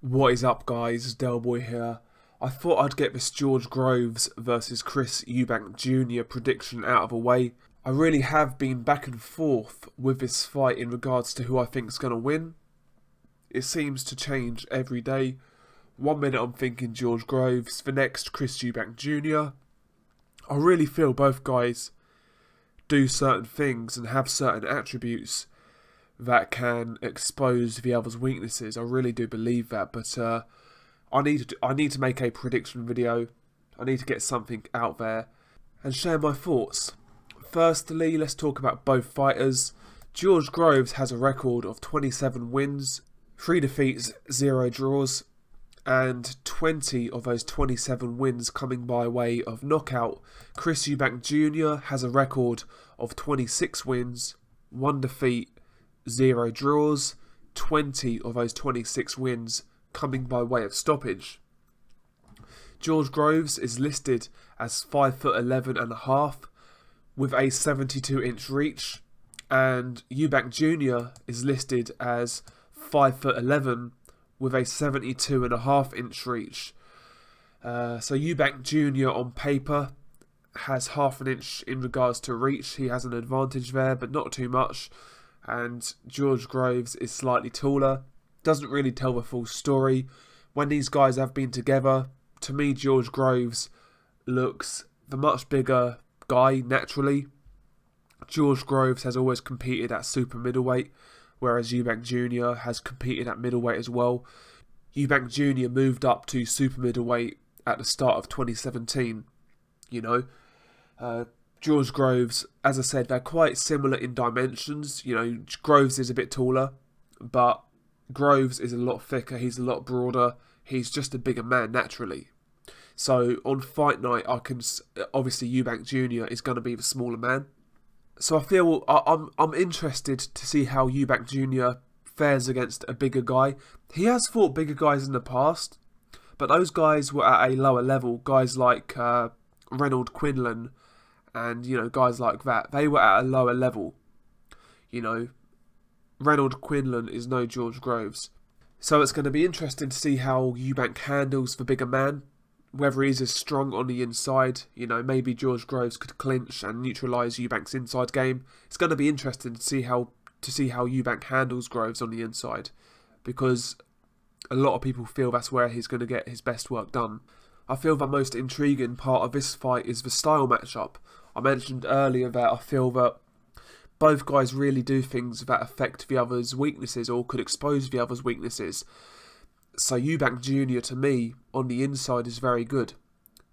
What is up, guys? Delboy here. I thought I'd get this George Groves versus Chris Eubank Jr. prediction out of the way. I really have been back and forth with this fight in regards to who I think is going to win. It seems to change every day. 1 minute I'm thinking George Groves, the next Chris Eubank Jr. I really feel both guys do certain things and have certain attributes that can expose the other's weaknesses. I really do believe that, but I need to make a prediction video. I need to get something out there and share my thoughts. Firstly, let's talk about both fighters. George Groves has a record of 27 wins, 3 defeats, 0 draws, and 20 of those 27 wins coming by way of knockout. Chris Eubank Jr. has a record of 26 wins, 1 defeat, 0 draws, 20 of those 26 wins coming by way of stoppage. George Groves is listed as 5'11" and a half with a 72-inch reach, and Eubank Jr. is listed as 5'11" with a 72.5-inch reach. So Eubank Jr. on paper has half an inch in regards to reach. He has an advantage there, but not too much. And George Groves is slightly taller. Doesn't really tell the full story. When these guys have been together, to me George Groves looks the much bigger guy naturally. George Groves has always competed at super middleweight, whereas Eubank Jr. has competed at middleweight as well. Eubank Jr. moved up to super middleweight at the start of 2017, George Groves, as I said, they're quite similar in dimensions. Groves is a bit taller, but Groves is a lot thicker, he's a lot broader, he's just a bigger man naturally. So on fight night, obviously Eubank Jr. is going to be the smaller man. So I feel I'm interested to see how Eubank Jr. fares against a bigger guy. He has fought bigger guys in the past, but those guys were at a lower level. Guys like Reynold Quinlan and, guys like that, they were at a lower level. Reynold Quinlan is no George Groves. So it's going to be interesting to see how Eubank handles the bigger man, whether he's as strong on the inside. Maybe George Groves could clinch and neutralise Eubank's inside game. It's going to be interesting to see how Eubank handles Groves on the inside, because a lot of people feel that's where he's going to get his best work done. I feel the most intriguing part of this fight is the style matchup. I mentioned earlier that I feel that both guys really do things that affect the other's weaknesses or could expose the other's weaknesses. So Eubank Jr. to me on the inside is very good,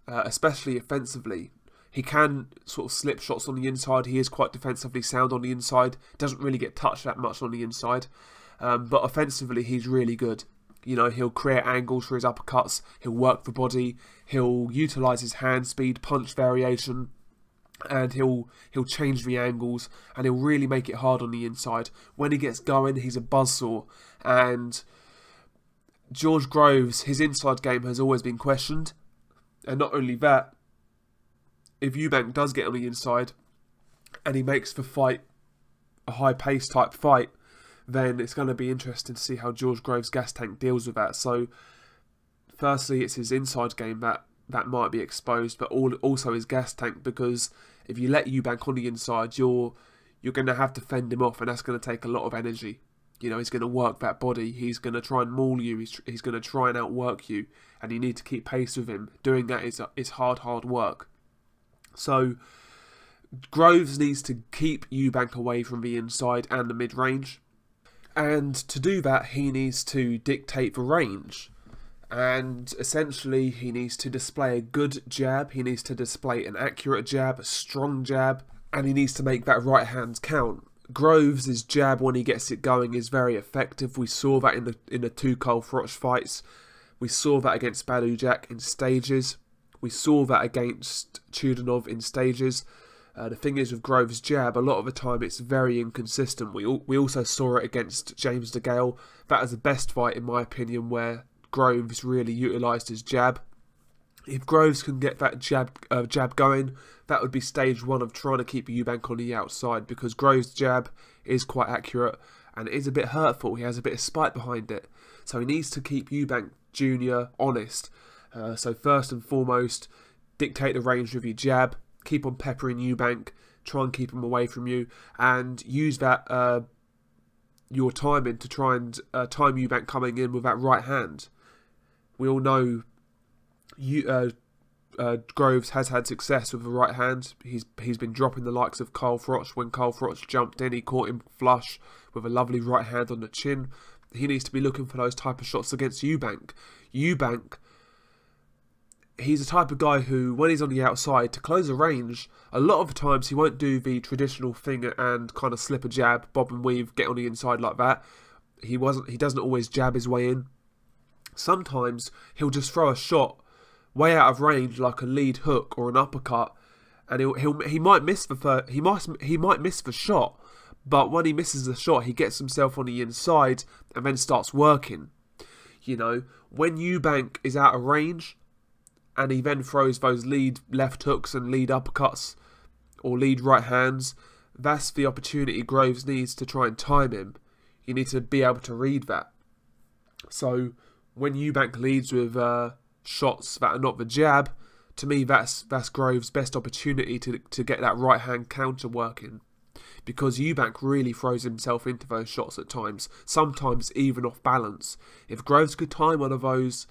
especially offensively. He can sort of slip shots on the inside. He is quite defensively sound on the inside. Doesn't really get touched that much on the inside, but offensively he's really good. He'll create angles for his uppercuts. He'll work the body. He'll utilise his hand speed, punch variation, and he'll change the angles, and he'll really make it hard on the inside. When he gets going, he's a buzzsaw. And George Groves, his inside game has always been questioned. And not only that, if Eubank does get on the inside and he makes the fight a high-paced type fight, then it's going to be interesting to see how George Groves' gas tank deals with that. So, firstly, it's his inside game that might be exposed, but also his gas tank, because if you let Eubank on the inside, you're going to have to fend him off, and that's going to take a lot of energy. He's going to work that body, he's going to try and maul you, he's going to try and outwork you, and you need to keep pace with him. Doing that is hard work. So, Groves needs to keep Eubank away from the inside and the mid-range. And to do that, he needs to dictate the range. And essentially, he needs to display a good jab, he needs to display an accurate jab, a strong jab, and he needs to make that right hand count. Groves' jab, when he gets it going, is very effective. We saw that in the two Carl Froch fights. We saw that against Badujak in stages. We saw that against Chudanov in stages. The thing is with Groves' jab, a lot of the time it's very inconsistent. We also saw it against James DeGale. That is the best fight, in my opinion, where Groves really utilised his jab. If Groves can get that jab going, that would be stage one of trying to keep Eubank on the outside, because Groves' jab is quite accurate and it is a bit hurtful. He has a bit of spite behind it. So he needs to keep Eubank Jr. honest. So first and foremost, dictate the range with your jab, keep on peppering Eubank, try and keep him away from you, and use that your timing to try and time Eubank coming in with that right hand. We all know Groves has had success with the right hand. He's been dropping the likes of Kyle Froch. When Kyle Froch jumped in, he caught him flush with a lovely right hand on the chin. He needs to be looking for those type of shots against Eubank. Eubank, he's the type of guy who, when he's on the outside, to close a range, a lot of the times he won't do the traditional thing and kind of slip a jab, bob and weave, get on the inside like that. He doesn't always jab his way in. Sometimes he'll just throw a shot way out of range, like a lead hook or an uppercut, and he might miss he might miss the shot, but when he misses the shot, he gets himself on the inside and then starts working. You know, when Eubank is out of range and he then throws those lead left hooks and lead uppercuts or lead right hands, that's the opportunity Groves needs to try and time him. You need to be able to read that. So when Eubank leads with shots that are not the jab, to me that's Groves' best opportunity to get that right hand counter working, because Eubank really throws himself into those shots at times, sometimes even off balance. If Groves could time one of those,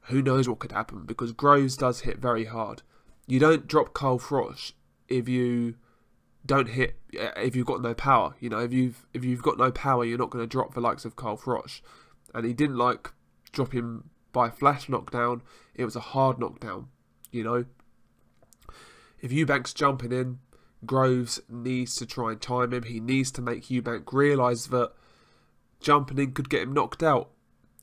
who knows what could happen, because Groves does hit very hard. You don't drop Kyle Froch if you don't hit, if you've got no power. You know, if you've got no power, you're not going to drop the likes of Kyle Froch. And he didn't drop him by a flash knockdown. It was a hard knockdown. You know, if Eubank's jumping in, Groves needs to try and time him. He needs to make Eubank realise that jumping in could get him knocked out.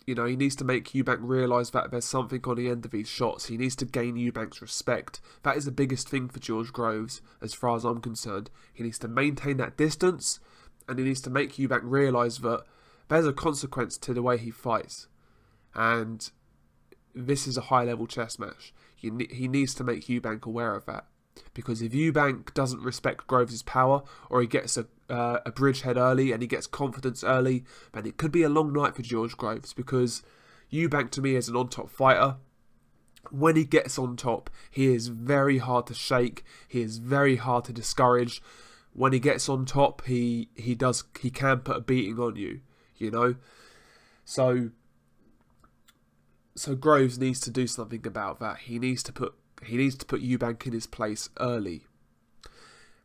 You know, he needs to make Eubank realise that there's something on the end of these shots. He needs to gain Eubank's respect. That is the biggest thing for George Groves, as far as I'm concerned. He needs to maintain that distance, and he needs to make Eubank realise that there's a consequence to the way he fights. And this is a high-level chess match. He needs to make Eubank aware of that. Because if Eubank doesn't respect Groves' power, or he gets a bridgehead early and he gets confidence early, then it could be a long night for George Groves, because Eubank to me is an on-top fighter. When he gets on top, he is very hard to shake, he is very hard to discourage. When he gets on top, he can put a beating on you, you know. So Groves needs to do something about that. He needs to put Eubank in his place early.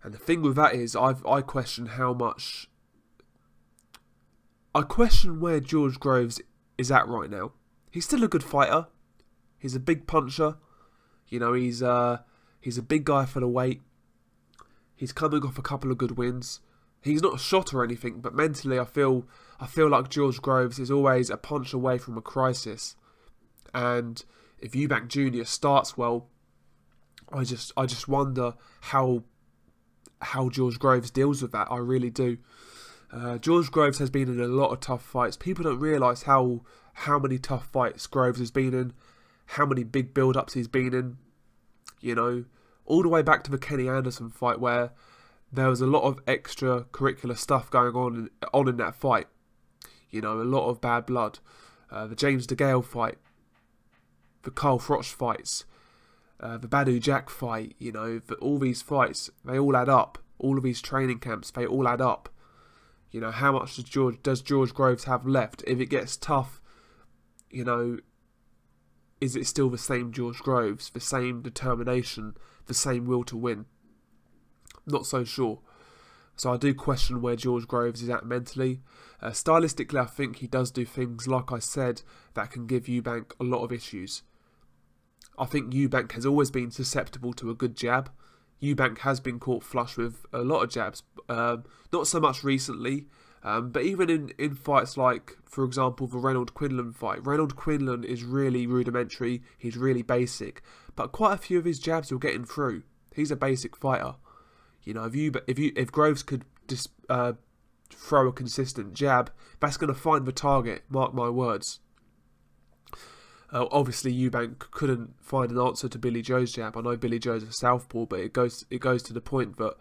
And the thing with that is, I question where George Groves is at right now. He's still a good fighter. He's a big puncher. You know, he's a big guy for the weight. He's coming off a couple of good wins. He's not a shot or anything, but mentally I feel like George Groves is always a punch away from a crisis. And if Eubank Jr. starts well, I just wonder how George Groves deals with that. I really do. George Groves has been in a lot of tough fights. People don't realise how many tough fights Groves has been in, how many big build-ups he's been in. You know, all the way back to the Kenny Anderson fight, where there was a lot of extracurricular stuff going on in that fight. You know, a lot of bad blood. The James DeGale fight, the Kyle Froch fights, the Badu Jack fight, you know, all these fights, they all add up. All of these training camps, they all add up. You know, how much does George Groves have left? If it gets tough, you know, is it still the same George Groves, the same determination, the same will to win? Not so sure. So I do question where George Groves is at mentally. Stylistically, I think he does do things, like I said, that can give Eubank a lot of issues. I think Eubank has always been susceptible to a good jab. Eubank has been caught flush with a lot of jabs. Not so much recently, but even in fights like, for example, the Reynold Quinlan fight. Reynold Quinlan is really rudimentary, he's really basic, but quite a few of his jabs will get him through. He's a basic fighter. You know, if Groves could just throw a consistent jab, that's going to find the target, mark my words. Obviously, Eubank couldn't find an answer to Billy Joe's jab. I know Billy Joe's a southpaw, but it goes to the point that,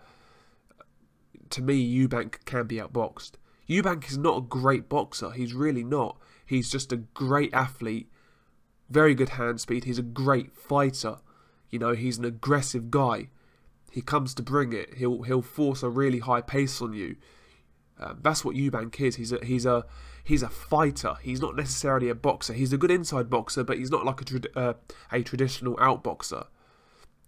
to me, Eubank can be outboxed. Eubank is not a great boxer. He's really not. He's just a great athlete, very good hand speed. He's a great fighter. You know, he's an aggressive guy. He comes to bring it. He'll force a really high pace on you. That's what Eubank is. He's a fighter. He's not necessarily a boxer. He's a good inside boxer, but he's not like a traditional outboxer.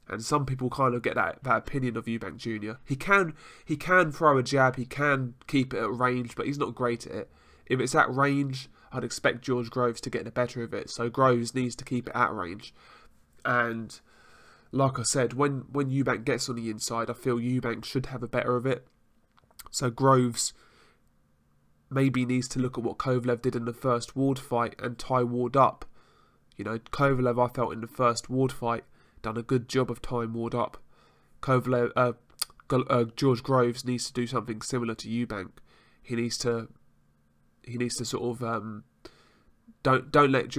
And some people kind of get that opinion of Eubank Jr. He can throw a jab. He can keep it at range, but he's not great at it. If it's at range, I'd expect George Groves to get the better of it. So Groves needs to keep it at range. And like I said, when Eubank gets on the inside, I feel Eubank should have a better of it. So Groves maybe needs to look at what Kovalev did in the first Ward fight and tie Ward up. You know, Kovalev, I felt in the first Ward fight, done a good job of tying Ward up. George Groves needs to do something similar to Eubank. He needs to sort of don't let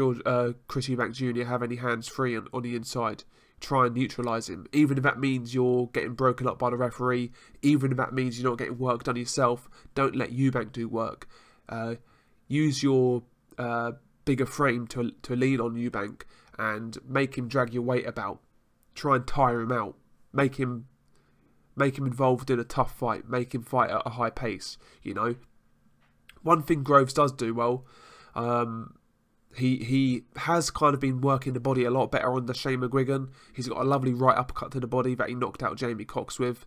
Chris Eubank Jr. have any hands free on the inside. Try and neutralise him, even if that means you're getting broken up by the referee, even if that means you're not getting work done yourself. Don't let Eubank do work. Use your bigger frame to lean on Eubank and make him drag your weight about. Try and tire him out. Make him involved in a tough fight. Make him fight at a high pace. You know, one thing Groves does do well. He has kind of been working the body a lot better on the Shane McGuigan. He's got a lovely right uppercut to the body that he knocked out Jamie Cox with.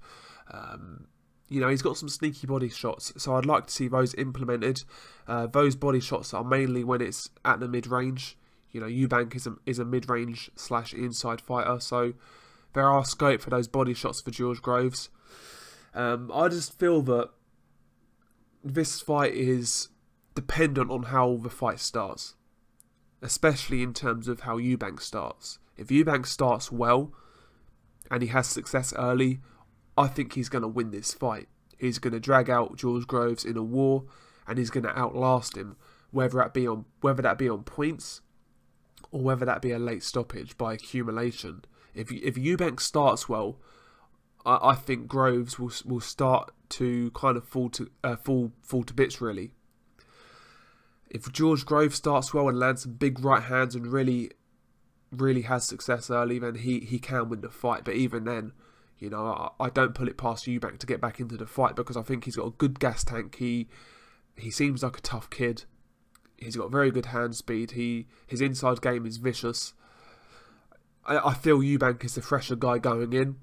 You know, he's got some sneaky body shots, so I'd like to see those implemented. Those body shots are mainly when it's at the mid-range. You know, Eubank is a mid-range / inside fighter, so there are scope for those body shots for George Groves. I just feel that this fight is dependent on how the fight starts. Especially in terms of how Eubank starts. If Eubank starts well and he has success early, I think he's going to win this fight. He's going to drag out George Groves in a war, and he's going to outlast him, whether that be on points or whether that be a late stoppage by accumulation. If Eubank starts well, I think Groves will start to kind of fall to bits really. If George Groves starts well and lands some big right hands and really has success early, then he can win the fight. But even then, you know, I don't pull it past Eubank to get back into the fight, because I think he's got a good gas tank. He seems like a tough kid. He's got very good hand speed. His inside game is vicious. I feel Eubank is the fresher guy going in.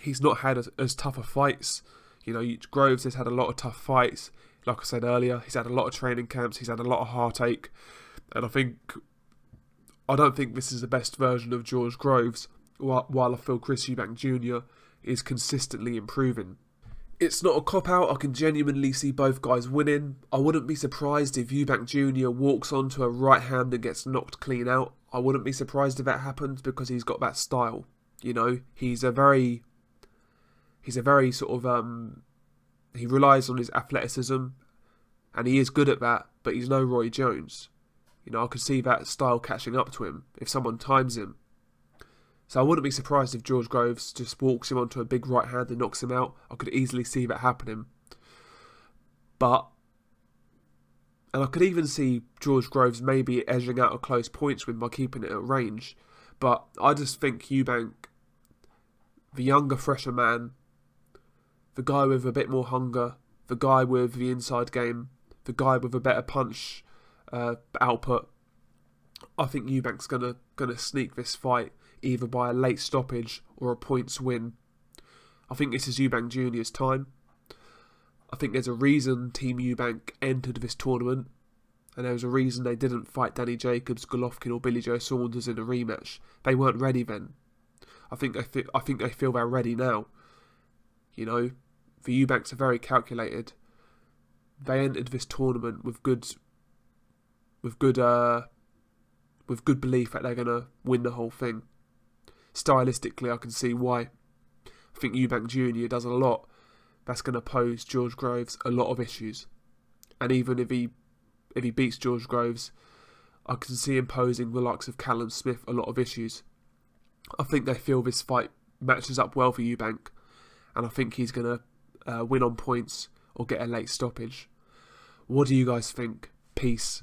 He's not had as tough of fights. You know, Groves has had a lot of tough fights. Like I said earlier, he's had a lot of training camps, he's had a lot of heartache, and I don't think this is the best version of George Groves, while I feel Chris Eubank Jr. is consistently improving. It's not a cop-out, I can genuinely see both guys winning. I wouldn't be surprised if Eubank Jr. walks onto a right hand and gets knocked clean out. I wouldn't be surprised if that happens, because he's got that style. You know, he's a very sort of he relies on his athleticism, and he is good at that, but he's no Roy Jones. You know, I could see that style catching up to him if someone times him. So I wouldn't be surprised if George Groves just walks him onto a big right hand and knocks him out. I could easily see that happening. And I could even see George Groves maybe edging out a close points win by keeping it at range. But I just think Eubank, the younger, fresher man, the guy with a bit more hunger, the guy with the inside game, the guy with a better punch output, I think Eubank's gonna sneak this fight either by a late stoppage or a points win. I think this is Eubank Jr.'s time. I think there's a reason Team Eubank entered this tournament, and there was a reason they didn't fight Danny Jacobs, Golovkin or Billy Joe Saunders in a rematch. They weren't ready then. I think they feel they're ready now. You know, the Eubanks are very calculated. They entered this tournament with good belief that they're gonna win the whole thing. Stylistically, I can see why. I think Eubank Jr. does a lot that's going to pose George Groves a lot of issues, and even if he beats George Groves, I can see him posing the likes of Callum Smith a lot of issues. I think they feel this fight matches up well for Eubank, and I think he's going to win on points or get a late stoppage. What do you guys think? Peace.